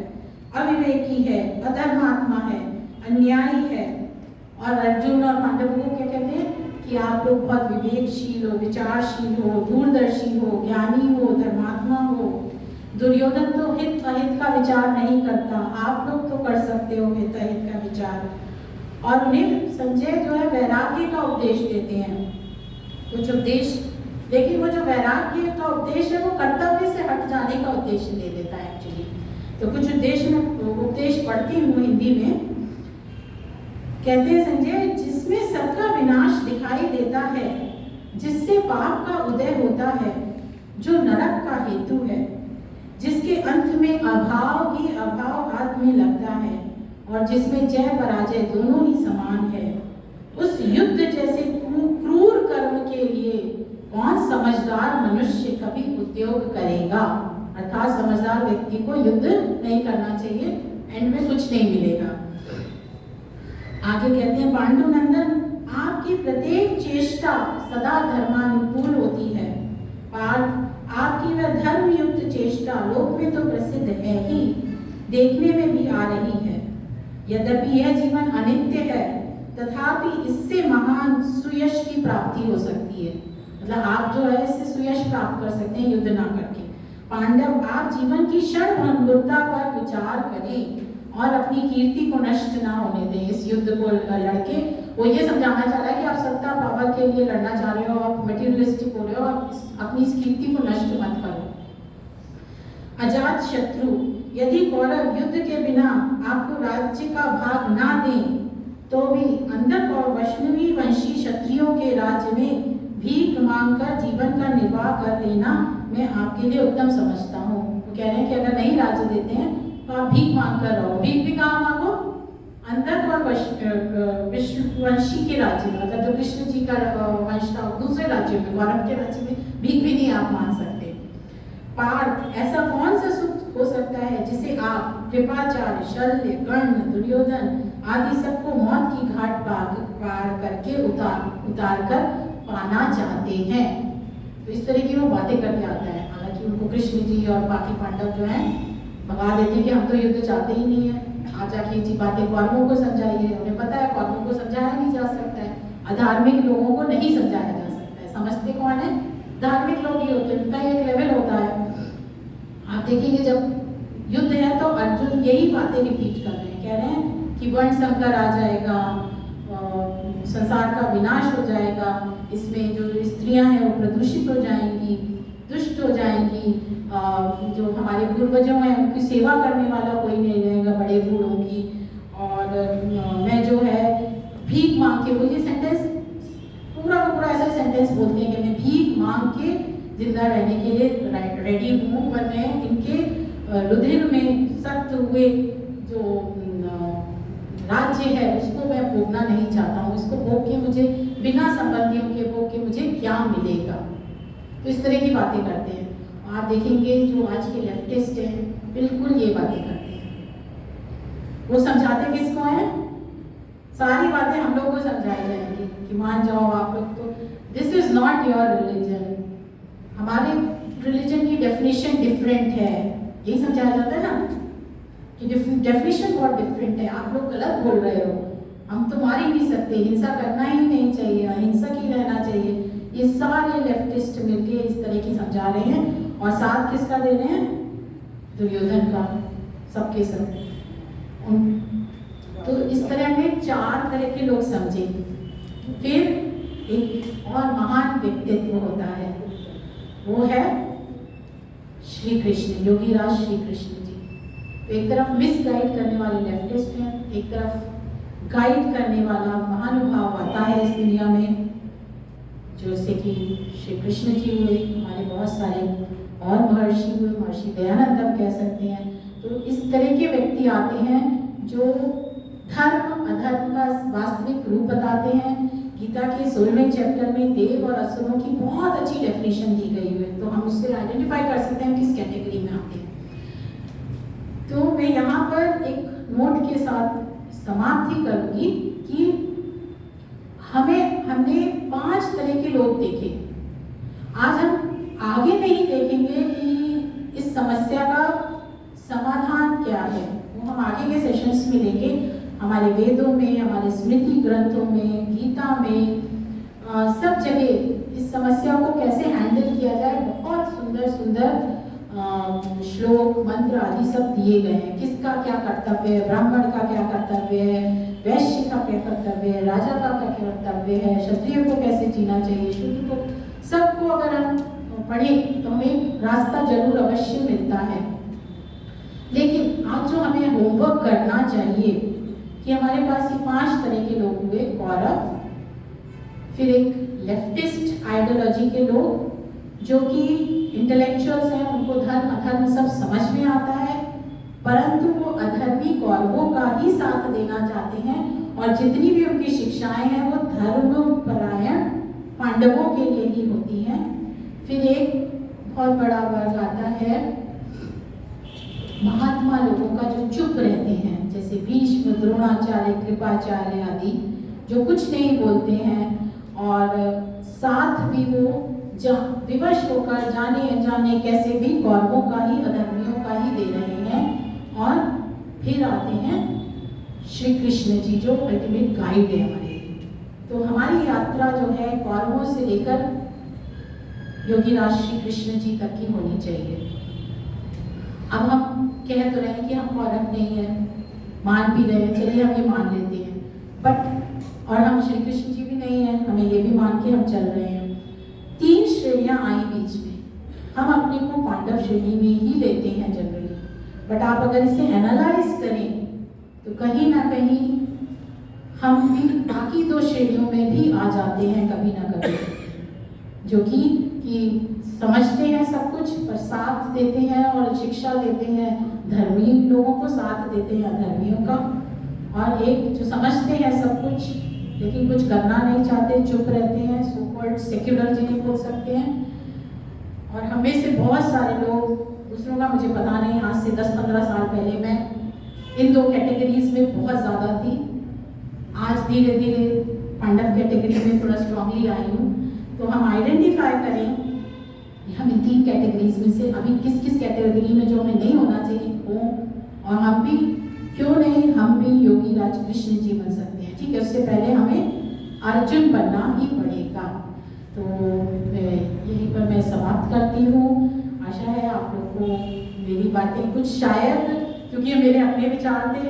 अविवेकी है, अधर्मात्मा है, अन्यायी है। और अर्जुन और पांडवों को क्या कहते हैं कि आप लोग बहुत विवेकशील हो, विचारशील हो, दूरदर्शी हो, ज्ञानी हो, धर्मात्मा हो। दुर्योधन तो हित अहित का विचार नहीं करता, आप लोग तो कर सकते हो हित अहित का विचार। और उन्हें संजय जो है वैराग्य का उपदेश देते हैं, कुछ उपदेश, लेकिन वो जो वैराग्य का उपदेश है वो कर्तव्य से हट जाने का उद्देश्य ले लेता है एक्चुअली। तो कुछ उद्देश्य में उपदेश पढ़ती हूँ हिंदी में। कहते हैं संजय, जिसमें सबका विनाश दिखाई देता है, जिससे पाप का उदय होता है, जो नरक का हेतु है, जिसके अंत में अभाव ही अभाव हाथ में लगता है और जिसमें जय पराजय दोनों ही समान है, उस युद्ध जैसे के लिए कौन समझदार मनुष्य कभी उद्योग करेगा। अर्थात समझदार व्यक्ति को युद्ध नहीं करना चाहिए, एंड में कुछ नहीं मिलेगा। आगे कहते हैं, पांडुनंदन आपकी प्रत्येक चेष्टा सदा धर्मानुकूल होती है। पार्थ आपकी वह धर्मयुक्त चेष्टा लोक में तो प्रसिद्ध है ही, देखने में भी आ रही है। यद्यपि यह जीवन अनित्य है, तथापि इससे महान सुयश की प्राप्ति हो सकती है। मतलब आप जो है इससे सुयश प्राप्त कर सकते हैं युद्ध ना करके। पांडव आप जीवन की क्षणभंगुरता पर विचार करें और अपनी कीर्ति को नष्ट ना होने दें। इस युद्ध को लड़के वो ये समझाना चाह रहा है कि आप सत्ता पावर के लिए लड़ना चाह रहे हो, आप मटेरियलिस्टिक हो रहे हो, आप अपनी इस कीर्ति को नष्ट मत करो। अजात शत्रु यदि कौरव युद्ध के बिना आपको राज्य का भाग ना दें तो भी अंधक और वैष्णवी वंशी क्षत्रियों के राज्य में भीख मांगकर जीवन का निर्वाह कर लेना मैं आपके लिए उत्तम समझता हूँ। वो कह रहे हैं कि अगर नहीं राज्य देते हैं तो आप भीख मांग कर रहो। भीख भी कहाँ मांगो? अंधक और वंशी के राज्य में, मतलब जो कृष्ण जी का वंश था दूसरे राज्य में, कौरव के राज्य में भीख भी नहीं आप मांग सकते। पार्थ ऐसा कौन सा सुख हो सकता है जिसे आप कृपाचार्य, शल्य, कर्ण, दुर्योधन आदि सबको मौत की घाट पार करके उतार कर पाना चाहते हैं। तो इस तरह की वो बातें करके आता है। हालांकि उनको कृष्ण जी और बाकी पांडव जो हैं भगा देते हैं कि हम तो युद्ध चाहते ही नहीं है। आप जाके ये बातें कौरवों को समझाइए, उन्हें पता है कौरवों को समझाया नहीं जा सकता है, अधार्मिक लोगों को नहीं समझाया जा सकता है। समझते कौन है? धार्मिक लोग ही होते हैं, उनका एक लेवल होता है। आप देखेंगे जब युद्ध है तो अर्जुन यही बातें रिपीट कर रहे हैं, कह रहे हैं कि वर्ण संकर आ जाएगा, संसार का विनाश हो जाएगा, इसमें जो स्त्रियां हैं वो प्रदूषित हो जाएंगी, दुष्ट हो जाएंगी, जो हमारे पूर्वजों हैं उनकी सेवा करने वाला कोई नहीं रहेगा, बड़े बूढ़ों की, और मैं जो है भीख मांग के, वो ये सेंटेंस पूरा का पूरा ऐसा सेंटेंस बोलते हैं कि मैं भीख मांग के जिंदा रहने के लिए रेडी हूँ, पर मैं इनके रुधिर में सख्त हुए जो राज्य है उसको मैं भोगना नहीं चाहता हूँ। इसको भोग के मुझे, बिना संबंधियों के भोग के मुझे क्या मिलेगा। तो इस तरह की बातें करते हैं। आप देखेंगे जो आज के लेफ्टिस्ट हैं बिल्कुल ये बातें करते हैं। वो समझाते किसको हैं? सारी बातें हम लोग को समझाई जाएंगी कि मान जाओ आप लोग, तो this is not your religion, हमारे रिलीजन की डेफिनेशन डिफरेंट है, यही समझाया जाता है ना कि डेफिनेशन बहुत डिफरेंट है, आप लोग गलत बोल रहे हो, हम तो मार ही नहीं सकते, हिंसा करना ही नहीं चाहिए, अहिंसक ही रहना चाहिए। ये सारे लेफ्टिस्ट मिलके इस तरह की समझा रहे हैं, और साथ किसका दे रहे हैं? दुर्योधन का, सबके सब। तो इस तरह में चार तरह के लोग समझे। फिर एक और महान व्यक्तित्व होता है, वो है श्री कृष्ण, योगीराज श्री कृष्ण जी। तो एक तरफ मिस गाइड करने वाले लेफ्टिस्ट हैं, एक तरफ गाइड करने वाला महानुभाव आता है इस दुनिया में, जैसे कि श्री कृष्ण जी हुए, हमारे बहुत सारे और महर्षि हुए, महर्षि दयानंद हम कह सकते हैं। तो इस तरह के व्यक्ति आते हैं जो धर्म अधर्म का वास्तविक रूप बताते हैं। गीता के 16वें चैप्टर में देव और असुरों की बहुत अच्छी डेफिनेशन दी गई है, तो हम उससे आइडेंटिफाई कर सकते हैं किस कैटेगरी में आते हैं। तो मैं यहाँ पर एक नोट के साथ समाप्ति करूंगी कि हमने 5 तरह के लोग देखे। आज हम आगे नहीं देखेंगे कि इस समस्या का समाधान क्या है, वो हम आगे के सेशंस में लेंगे। हमारे वेदों में, हमारे स्मृति ग्रंथों में, गीता में, सब जगह इस समस्या को कैसे हैंडल किया जाए बहुत सुंदर सुंदर श्लोक, मंत्र आदि सब दिए गए हैं। किसका क्या कर्तव्य है, ब्राह्मण का क्या कर्तव्य है, वैश्य का क्या कर्तव्य है, राजा का क्या कर्तव्य है, क्षत्रिय को कैसे जीना चाहिए, शूद्र को, सबको अगर हम पढ़ें तो हमें रास्ता जरूर अवश्य मिलता है। लेकिन आज जो हमें होमवर्क करना चाहिए कि हमारे पास ये 5 तरह के लोग हुए, कौरव, फिर एक लेफ्टिस्ट आइडियोलॉजी के लोग जो कि इंटेलेक्चुअल्स हैं, उनको धर्म अधर्म सब समझ में आता है, परंतु वो अधर्मी कौरवों का ही साथ देना चाहते हैं, और जितनी भी उनकी शिक्षाएं हैं वो धर्म परायण पांडवों के लिए ही होती हैं। फिर एक बहुत बड़ा वर्ग आता है महात्मा लोगों का, जो चुप रहते हैं, जैसे भीष्म, द्रोणाचार्य, कृपाचार्य आदि, जो कुछ नहीं बोलते हैं और साथ भी वो विवश होकर जाने अनजाने कैसे भी कौरवों का ही, अधर्मियों का ही दे रहे हैं। और फिर आते हैं श्री कृष्ण जी, जो अल्टीमेट गाइड है हमारे लिए। तो हमारी यात्रा जो है कौरवों से लेकर योगीराज श्री कृष्ण जी तक की होनी चाहिए। अब हम कह तो रहे हैं कि हम कौरव नहीं है, मान भी रहे हैं, चलिए हम ये मान लेते हैं, बट और हम श्री कृष्ण जी भी नहीं है, हमें ये भी मान के हम चल रहे हैं। 3 श्रेणियां आई बीच में, हम अपने को पांडव श्रेणी में ही लेते हैं जनरली, बट आप अगर इसे एनालाइज करें तो कहीं ना कहीं हम भी बाकी 2 श्रेणियों में भी आ जाते हैं कभी ना कभी, जो कि समझते हैं सब कुछ पर साथ देते हैं और शिक्षा देते हैं धर्मी लोगों को, साथ देते हैं अधर्मियों का। और एक जो समझते हैं सब कुछ लेकिन कुछ करना नहीं चाहते, चुप रहते हैं, सो कॉल्ड सेक्युलर जिन्हें बोल सकते हैं। और हमें से बहुत सारे लोग, दूसरों का मुझे पता नहीं, आज से 10-15 साल पहले मैं इन 2 कैटेगरीज में बहुत ज़्यादा थी। आज धीरे धीरे पांडव कैटेगरी में थोड़ा स्ट्रांगली आई हूँ। तो हम आइडेंटिफाई करें कि हम इन 3 कैटेगरीज में से अभी किस किस कैटेगरी में जो हमें नहीं होना चाहिए हो, और हम भी क्यों नहीं, हम भी योगीराज कृष्ण जी बन सकते हैं। ठीक है, उससे पहले हमें अर्जुन बनना ही पड़ेगा। तो यहीं पर मैं समाप्त करती हूँ। आशा है आप लोग को मेरी बातें कुछ, शायद क्योंकि ये मेरे अपने विचार थे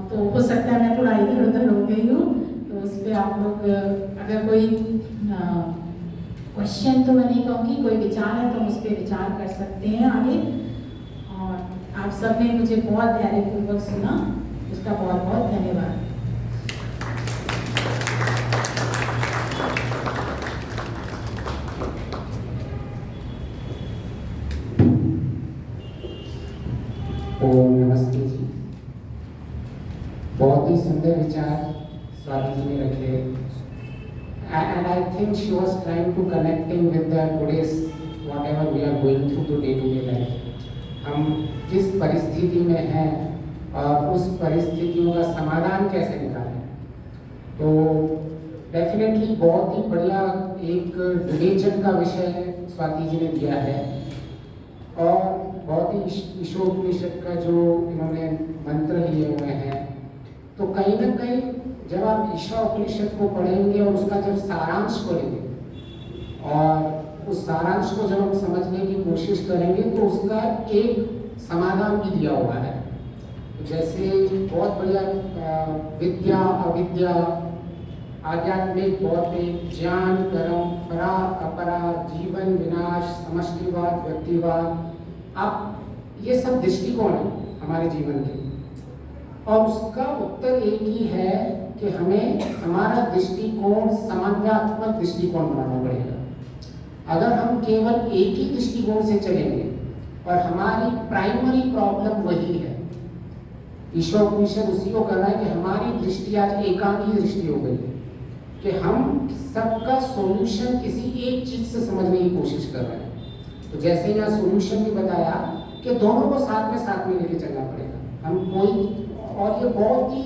तो हो सकता है मैं थोड़ा इधर उधर हो गई हूँ, तो उस पर आप लोग अगर कोई क्वेश्चन, तो मैं नहीं कहूँगी, कोई विचार है तो हम उस पर विचार कर सकते हैं आगे। और आप सब ने मुझे बहुत धैर्यपूर्वक सुना, उसका बहुत बहुत धन्यवाद। ओम नमस्ते जी। बहुत ही सुंदर विचार स्वाति जी ने रखे, and I think she was trying to connecting with the today's whatever we are going through the day-to-day life. हम किस परिस्थिति में हैं और उस परिस्थितियों का समाधान कैसे निकालें। तो डेफिनेटली बहुत ही बढ़िया एक विवेचन का विषय स्वाति जी ने दिया है, और बहुत ही ईशोपनिषद का जो इन्होंने मंत्र लिए हुए हैं, तो कहीं ना कहीं जब आप ईशोपनिषद को पढ़ेंगे और उसका जब सारांश पढ़ेंगे और उस सारांश को जब हम समझने की कोशिश करेंगे तो उसका एक समाधान भी दिया हुआ है। जैसे बहुत बढ़िया विद्या अविद्या, आध्यात्मिक भौतिक, ज्ञान कर्म, परा अपरा, जीवन विनाश, समष्टिवाद, व्यक्तिवाद, अब ये सब दृष्टिकोण है हमारे जीवन के, और उसका उत्तर एक ही है कि हमें हमारा दृष्टिकोण समन्वयात्मक दृष्टिकोण बनाना पड़ेगा। अगर हम केवल एक ही दृष्टिकोण से चलेंगे और हमारी प्राइमरी प्रॉब्लम वही है, ईशोपनिषद उसी को कर रहा है कि हमारी दृष्टि आज एकांकी दृष्टि हो गई है कि हम सबका सॉल्यूशन किसी एक चीज से समझने की कोशिश कर रहे हैं। तो जैसे यहाँ सॉल्यूशन भी बताया कि दोनों को साथ में लेके चलना पड़ेगा। हम कोई, और ये बहुत ही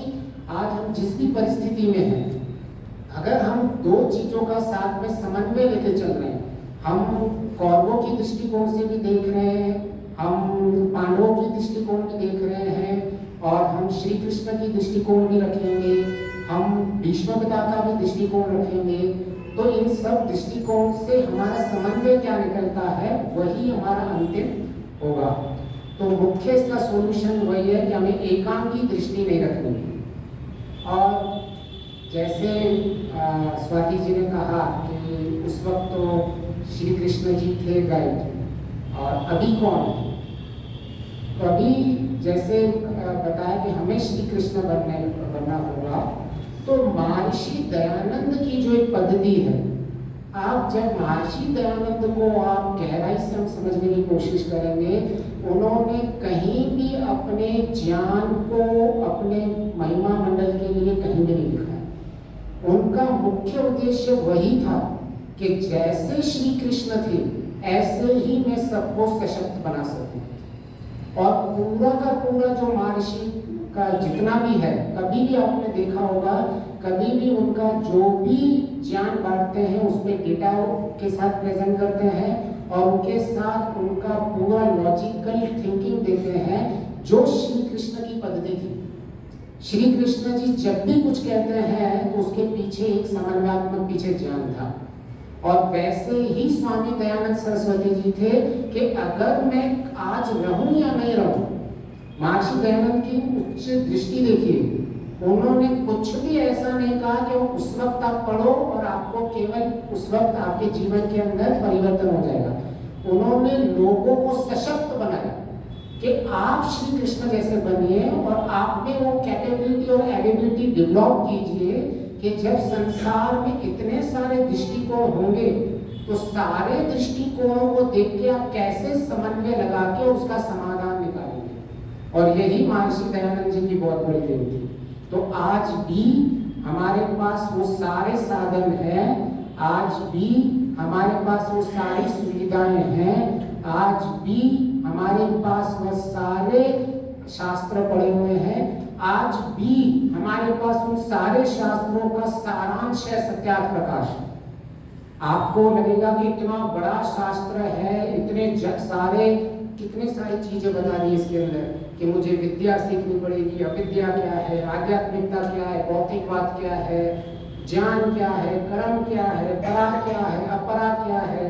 आज हम जिस भी परिस्थिति में हैं, अगर हम 2 चीजों का साथ में समन्वय लेके चल रहे हैं, हम कौरवों की दृष्टिकोण से भी देख रहे हैं, हम पांडवों की दृष्टिकोण भी देख रहे हैं, और हम श्री कृष्ण की दृष्टिकोण भी रखेंगे, हम भीष्म पिता का भी दृष्टिकोण रखेंगे, तो इन सब दृष्टिकोण से हमारा समन्वय क्या निकलता है वही हमारा अंतिम होगा। तो मुख्य इसका सॉल्यूशन वही है कि हमें एकांकी दृष्टि नहीं रखनी है। और जैसे स्वाति जी ने कहा कि उस वक्त तो श्री कृष्ण जी थे गाइड, और अभी कौन है, तो अभी जैसे बताया कि हमें श्री कृष्ण बनना होगा, तो महर्षि दयानंद की जो एक पद्धति है, आप जब महर्षि दयानंद को आप गहराई से हम समझने की कोशिश करेंगे, उन्होंने कहीं भी अपने ज्ञान को अपने महिमा मंडल के लिए कहीं भी नहीं लिखा है। उनका मुख्य उद्देश्य वही था कि जैसे श्री कृष्ण थे ऐसे ही मैं सबको सशक्त बना सकूं। और पूरा का पूरा जो महर्षि का जितना भी है, कभी भी आपने देखा होगा, कभी भी उनका जो भी ज्ञान बांटते हैं उसमें डेटा के साथ प्रेजेंट करते हैं और उनके साथ उनका पूरा लॉजिकल थिंकिंग देते हैं, जो श्री कृष्ण की पद्धति थी। श्री कृष्ण जी जब भी कुछ कहते हैं तो उसके पीछे एक समन्वयात्मक पीछे ज्ञान था। और वैसे ही स्वामी दयानंद सरस्वती जी थे कि अगर मैं आज रहूं या नहीं रहूं, महर्षि दयानंद की उच्च दृष्टि देखिए, उन्होंने कुछ भी ऐसा नहीं कहा कि उस वक्त आप पढ़ो और आपको केवल उस वक्त आपके जीवन के अंदर परिवर्तन हो जाएगा। उन्होंने लोगों को सशक्त बनाया कि आप श्री कृष्ण जैसे बनिए और आप में वो कैपेबिलिटी और एबिलिटी डेवलप कीजिए कि जब संसार में इतने सारे दृष्टिकोण होंगे तो सारे दृष्टिकोणों को देख के आप कैसे समन्वय लगा के उसका समाधान निकालेंगे। और यही महर्षि दयानंद जी की बहुत बड़ी देन थी। तो आज भी हमारे पास वो सारे साधन हैं, आज भी हमारे पास वो सारी सुविधाएं हैं, आज भी हमारे पास वो सारे शास्त्र पढ़े हुए हैं, आज भी हमारे पास उन सारे शास्त्रों का सारांश है सत्यार्थ प्रकाश। आपको लगेगा कि इतना बड़ा शास्त्र है, इतने सारे कितनी सारी चीजें बता दी इसके अंदर कि मुझे विद्या सीखनी पड़ेगी, अविद्या क्या है, आध्यात्मिकता क्या है, भौतिकवाद क्या है, ज्ञान क्या है, कर्म क्या है, परा क्या है, अपरा क्या है।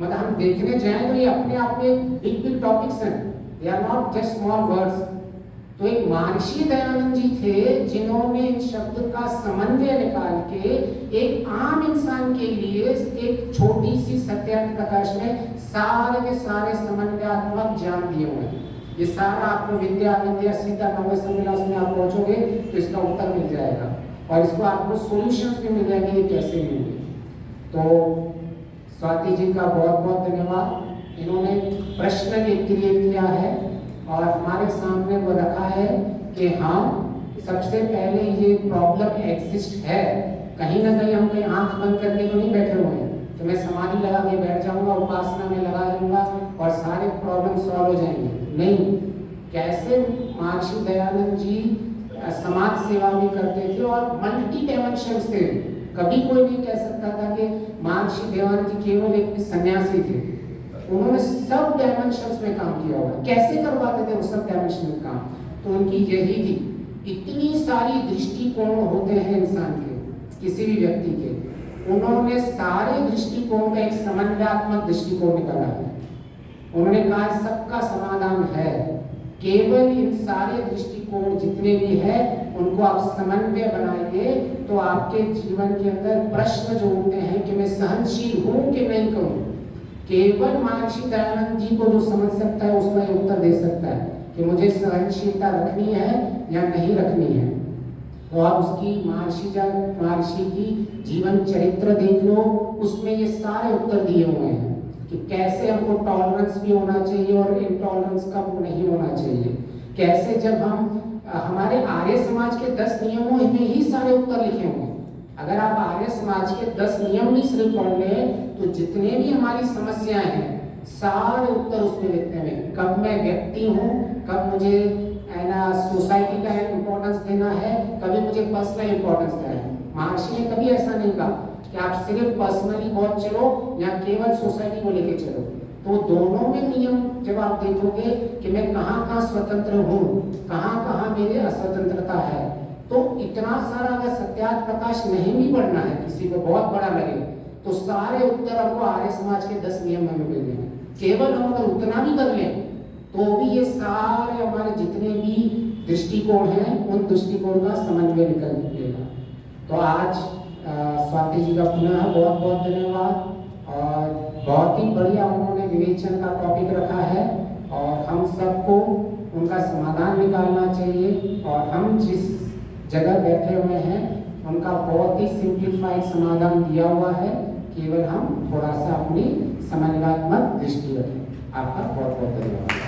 मतलब हम देखने जाएं तो ये अपने आप में बिग बिग टॉपिक्स हैं, they are not just small words. तो एक महर्षि दयानंद जी थे जिन्होंने इन शब्द का समन्वय निकाल के एक आम इंसान के लिए एक छोटी सी सत्यार्थ प्रकाश में सारे के सारे समन्वयात्मक ज्ञान दिए हुए हैं। ये सारा आपको विद्या विद्या सीता नवे संविलास में आप पहुंचोगे तो इसका उत्तर मिल जाएगा और इसको आपको सॉल्यूशंस भी मिल जाएंगे ये कैसे मिलेंगे। तो स्वाति जी का बहुत बहुत धन्यवाद। इन्होंने प्रश्न भी क्रिएट किया है और हमारे सामने वो रखा है कि हाँ, सबसे पहले ये प्रॉब्लम एग्जिस्ट है, कहीं ना कहीं हम कहीं आंख बंद करके तो नहीं बैठे हुए हैं तो मैं समाधि लगा के बैठ जाऊंगा, उपासना में लगा दूंगा और सारे प्रॉब्लम सॉल्व हो जाएंगे। नहीं, कैसे महर्षि दयानंद जी समाज सेवा भी करते थे और मल्टी डायमेंशंस थे। कभी कोई नहीं कह सकता था कि महर्षि दयानंद जी केवल एक सन्यासी थे, उन्होंने सब डायमेंशंस में काम किया हुआ। कैसे करवाते थे वो सब डायमेंशन में काम? तो उनकी यही थी, इतनी सारी दृष्टिकोण होते हैं इंसान के, किसी भी व्यक्ति के, उन्होंने सारे दृष्टिकोण का एक समन्वयात्मक दृष्टिकोण निकाला है। उन्होंने कहा सबका समाधान है, केवल इन सारे दृष्टिकोण जितने भी है उनको आप समन्वय बनाइए तो आपके जीवन के अंदर प्रश्न जो होते हैं कि मैं सहनशील हूं कि नहीं कहूं, केवल महर्षि दयानंद जी को जो समझ सकता है उसका ये उत्तर दे सकता है कि मुझे सहनशीलता रखनी है या नहीं रखनी है। तो आप उसकी महर्षि की जीवन चरित्र देख लो, उसमें ये सारे उत्तर दिए हुए हैं कि कैसे हमको टॉलरेंस भी होना चाहिए और इनटॉलरेंस कब नहीं होना चाहिए। कैसे जब हम हमारे आर्य समाज के 10 नियमों में ही सारे उत्तर लिखे हुए हैं। अगर आप आर्य समाज के 10 नियम भी सिर्फ पढ़ लें तो जितने भी हमारी समस्याएं हैं सारे उत्तर उसमें लिखते हैं। कब मैं व्यक्ति हूँ, कब मुझे सोसाइटी का इम्पोर्टेंस देना है, कभी मुझे पर्सनल इम्पोर्टेंस देना है। महर्षि ने कभी ऐसा नहीं कहा कि आप सिर्फ पर्सनली बहुत चलो या केवल सोसाइटी को लेके चलो। तो दोनों में नियम जब आप देखोगे कि मैं कहाँ स्वतंत्र हूँ, कहाँ मेरे अस्वतंत्रता है, तो इतना सारा अगर सत्यार्थ प्रकाश नहीं भी पढ़ना है, किसी को बहुत बड़ा लगे, तो सारे उत्तर हमको आर्य समाज के 10 नियम में मिल गए। केवल हम अगर उतना भी कर लें तो भी ये सारे हमारे जितने भी दृष्टिकोण हैं उन दृष्टिकोण का समन्वय निकल निकलेगा। तो आज स्वाति जी का पुनः बहुत बहुत धन्यवाद और बहुत ही बढ़िया उन्होंने विवेचन का टॉपिक रखा है और हम सबको उनका समाधान निकालना चाहिए और हम जिस जगह बैठे हुए हैं उनका बहुत ही सिंप्लीफाइड समाधान दिया हुआ है, केवल हम थोड़ा सा अपनी समन्वयात्मक दृष्टि रखें। आपका बहुत बहुत धन्यवाद।